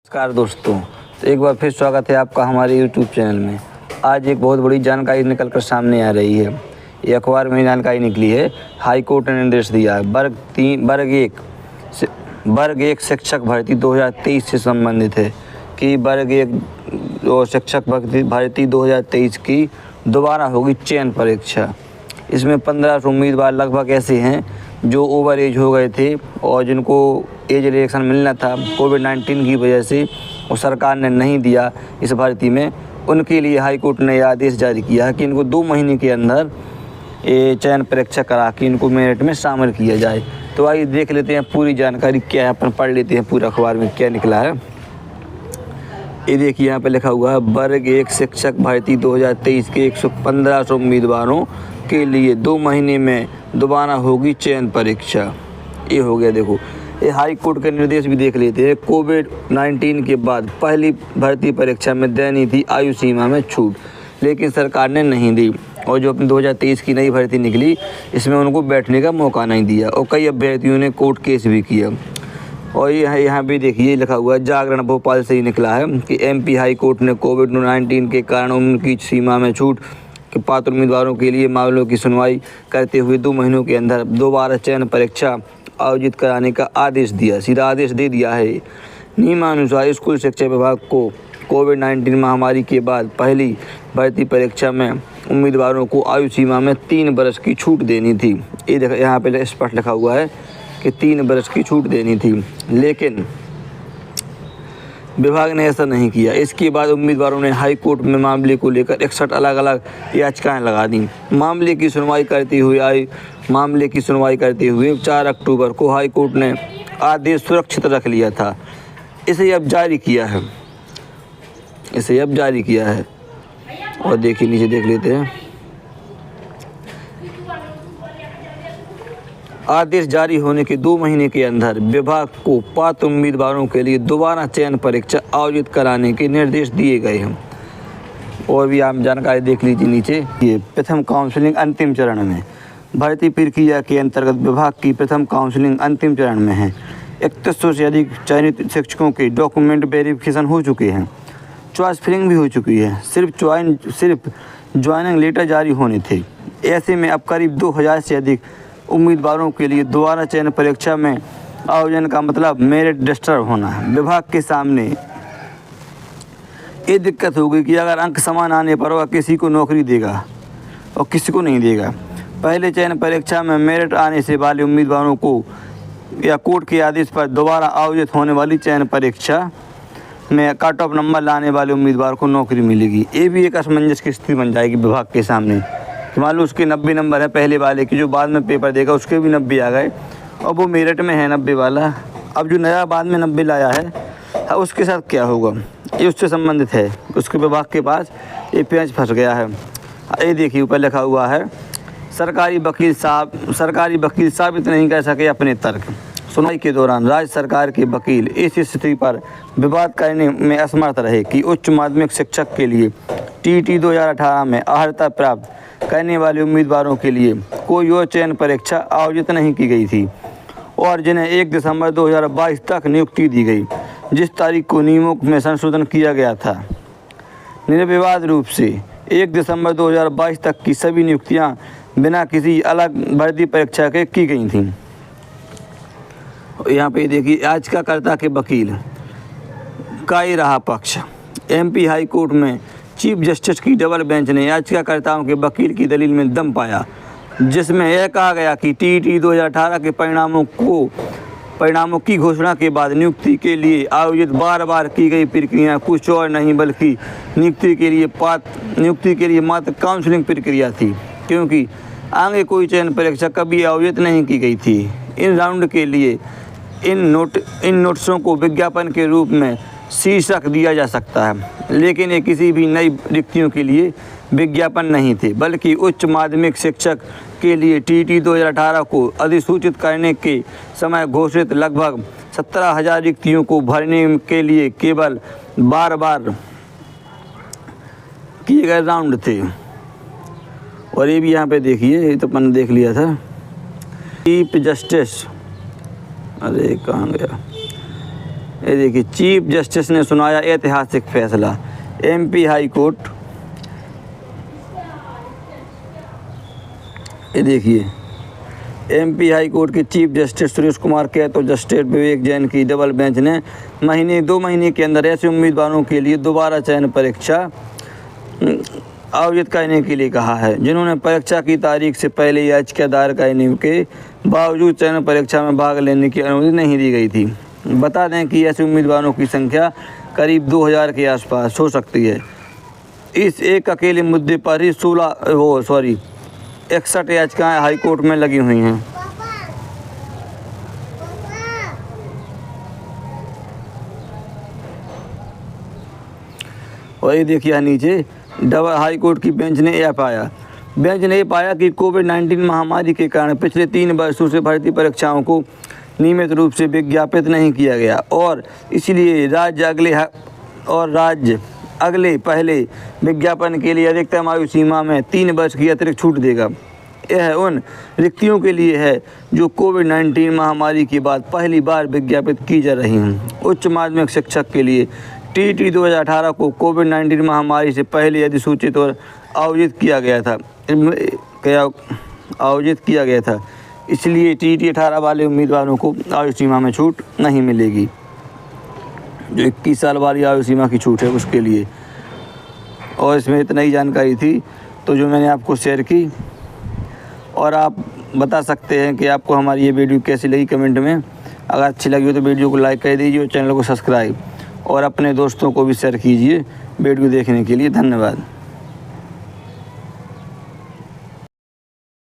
नमस्कार दोस्तों, तो एक बार फिर स्वागत है आपका हमारे YouTube चैनल में। आज एक बहुत बड़ी जानकारी निकल कर सामने आ रही है। ये अखबार में जानकारी निकली है। हाई कोर्ट ने निर्देश दिया है वर्ग एक शिक्षक भर्ती 2023 से संबंधित है कि वर्ग एक शिक्षक भर्ती 2023 की दोबारा होगी चयन परीक्षा। इसमें 1500 उम्मीदवार लगभग ऐसे हैं जो ओवर एज हो गए थे और जिनको एज रिलेक्शन मिलना था कोविड-19 की वजह से और सरकार ने नहीं दिया इस भर्ती में। उनके लिए हाई कोर्ट ने यह आदेश जारी किया कि इनको 2 महीने के अंदर ये चयन परीक्षा करा के इनको मेरिट में शामिल किया जाए। तो आइए देख लेते हैं पूरी जानकारी क्या है, अपन पढ़ लेते हैं पूरा अखबार में क्या निकला है। ये देखिए यहाँ पे लिखा हुआ है वर्ग एक शिक्षक भर्ती 2023 के 1500 उम्मीदवारों के लिए 2 महीने में दोबारा होगी चयन परीक्षा। ये हो गया, देखो ये हाई कोर्ट के निर्देश भी देख लेते हैं। कोविड-19 के बाद पहली भर्ती परीक्षा में देनी थी आयु सीमा में छूट, लेकिन सरकार ने नहीं दी और जो अपनी 2023 की नई भर्ती निकली इसमें उनको बैठने का मौका नहीं दिया और कई अभ्यर्थियों ने कोर्ट केस भी किया। और यहाँ भी देखिए लिखा हुआ है जागरण भोपाल से ही निकला है कि MP हाई कोर्ट ने कोविड-19 के कारण उनकी सीमा में छूट के पात्र उम्मीदवारों के लिए मामलों की सुनवाई करते हुए 2 महीनों के अंदर दोबारा चयन परीक्षा आयोजित कराने का आदेश दिया, सीधा आदेश दे दिया है। नियमानुसार स्कूल शिक्षा विभाग को कोविड-19 महामारी के बाद पहली भर्ती परीक्षा में उम्मीदवारों को आयु सीमा में 3 वर्ष की छूट देनी थी। ये देखो यहाँ पे स्पष्ट लिखा हुआ है कि 3 वर्ष की छूट देनी थी, लेकिन विभाग ने ऐसा नहीं किया। इसके बाद उम्मीदवारों ने हाई कोर्ट में मामले को लेकर 61 अलग अलग याचिकाएं लगा दी। मामले की सुनवाई करते हुए 4 अक्टूबर को हाई कोर्ट ने आदेश सुरक्षित रख लिया था। इसे अब जारी किया है और देखिए नीचे देख लेते हैं। आदेश जारी होने के 2 महीने के अंदर विभाग को पात्र उम्मीदवारों के लिए दोबारा चयन परीक्षा आयोजित कराने के निर्देश दिए गए हैं। और भी आप जानकारी देख लीजिए नीचे। ये प्रथम काउंसलिंग अंतिम चरण में, भर्ती प्रक्रिया के अंतर्गत विभाग की प्रथम काउंसलिंग अंतिम चरण में है। 3100 से अधिक चयनित शिक्षकों के डॉक्यूमेंट वेरिफिकेशन हो चुके हैं, चॉइस फिलिंग भी हो चुकी है, सिर्फ ज्वाइनिंग लेटर जारी होने थे। ऐसे में अब करीब 2000 से अधिक उम्मीदवारों के लिए दोबारा चयन परीक्षा में आयोजन का मतलब मेरिट रजिस्टर होना है। विभाग के सामने ये दिक्कत होगी कि अगर अंक समान आने पर वह किसी को नौकरी देगा और किसी को नहीं देगा। पहले चयन परीक्षा में मेरिट आने से वाले उम्मीदवारों को या कोर्ट के आदेश पर दोबारा आयोजित होने वाली चयन परीक्षा में कट ऑफ नंबर लाने वाले उम्मीदवार को नौकरी मिलेगी। ये भी एक असमंजस की स्थिति बन जाएगी विभाग के सामने। मान लो उसके 90 नंबर है पहले वाले की, जो बाद में पेपर देगा उसके भी 90 आ गए और वो मेरिट में है 90 वाला। अब जो नया बाद में 90 लाया है उसके साथ क्या होगा, ये उससे संबंधित है। उसके विभाग के पास ये पेंच फंस गया है। ये देखिए ऊपर लिखा हुआ है सरकारी वकील साबित नहीं कर सके अपने तर्क। सुनवाई के दौरान राज्य सरकार के वकील इस स्थिति पर विवाद करने में असमर्थ रहे कि उच्च माध्यमिक शिक्षक के लिए TET 2018 में अर्हता प्राप्त करने वाले उम्मीदवारों के लिए कोई और चयन परीक्षा आयोजित नहीं की गई थी और जिन्हें 1 दिसंबर 2022 तक नियुक्ति दी गई, जिस तारीख को नियमों में संशोधन किया गया था। निर्विवाद रूप से 1 दिसंबर 2022 तक की सभी नियुक्तियां बिना किसी अलग भर्ती परीक्षा के की गई थीं। यहाँ पे देखिए याचिकाकर्ता के वकील का ही रहा पक्ष। MP हाई कोर्ट में चीफ जस्टिस की डबल बेंच ने याचिकाकर्ताओं के वकील की दलील में दम पाया, जिसमें यह कहा गया कि TET 2018 के परिणामों की घोषणा के बाद नियुक्ति के लिए आयोजित बार की गई प्रक्रिया कुछ और नहीं बल्कि नियुक्ति के लिए मात्र काउंसलिंग प्रक्रिया थी, क्योंकि आगे कोई चयन परीक्षा कभी आयोजित नहीं की गई थी। इन राउंड के लिए इन नोटिसों को विज्ञापन के रूप में शीर्षक दिया जा सकता है, लेकिन ये किसी भी नई रिक्तियों के लिए विज्ञापन नहीं थे, बल्कि उच्च माध्यमिक शिक्षक के लिए TET 2018 को अधिसूचित करने के समय घोषित लगभग 17,000 रिक्तियों को भरने के लिए केवल बार किए गए राउंड थे। और ये भी यहाँ पे देखिए, ये तो अपन देख लिया था। चीफ जस्टिस, अरे कहाँ गया, ये देखिए, चीफ जस्टिस ने सुनाया ऐतिहासिक फैसला। एमपी हाई कोर्ट, ये देखिए, एमपी हाई कोर्ट के चीफ जस्टिस सुरेश कुमार कैत और जस्टिस विवेक जैन की डबल बेंच ने 2 महीने के अंदर ऐसे उम्मीदवारों के लिए दोबारा चयन परीक्षा आयोजित करने के लिए कहा है जिन्होंने परीक्षा की तारीख से पहले याचिका दायर करने के बावजूद चयन परीक्षा में भाग लेने की अनुमति नहीं दी गई थी। बता दें कि ऐसे उम्मीदवारों की संख्या करीब 2000 के आसपास हो सकती है। इस एक अकेले मुद्दे पर ही 61 याचिकाएं हाई कोर्ट में लगी हुई हैं। और ये देखिए नीचे, डबल हाई कोर्ट की बेंच ने यह पाया कि कोविड-19 महामारी के कारण पिछले 3 वर्षों से भर्ती परीक्षाओं को नियमित रूप से विज्ञापित नहीं किया गया और इसलिए राज्य अगले पहले विज्ञापन के लिए अधिकतम आयु सीमा में 3 वर्ष की अतिरिक्त छूट देगा। यह उन रिक्तियों के लिए है जो कोविड-19 महामारी के बाद पहली बार विज्ञापित की जा रही हैं। उच्च माध्यमिक शिक्षक के लिए टीईटी 2018 को कोविड-19 महामारी से पहले अधिसूचित और आयोजित किया गया था, इसलिए टीईटी 18 वाले उम्मीदवारों को आयु सीमा में छूट नहीं मिलेगी। जो 21 साल वाली आयु सीमा की छूट है उसके लिए। और इसमें इतना ही जानकारी थी तो जो मैंने आपको शेयर की। और आप बता सकते हैं कि आपको हमारी ये वीडियो कैसी लगी कमेंट में। अगर अच्छी लगी हो तो वीडियो को लाइक कर दीजिए और चैनल को सब्सक्राइब और अपने दोस्तों को भी शेयर कीजिए वीडियो देखने के लिए। धन्यवाद।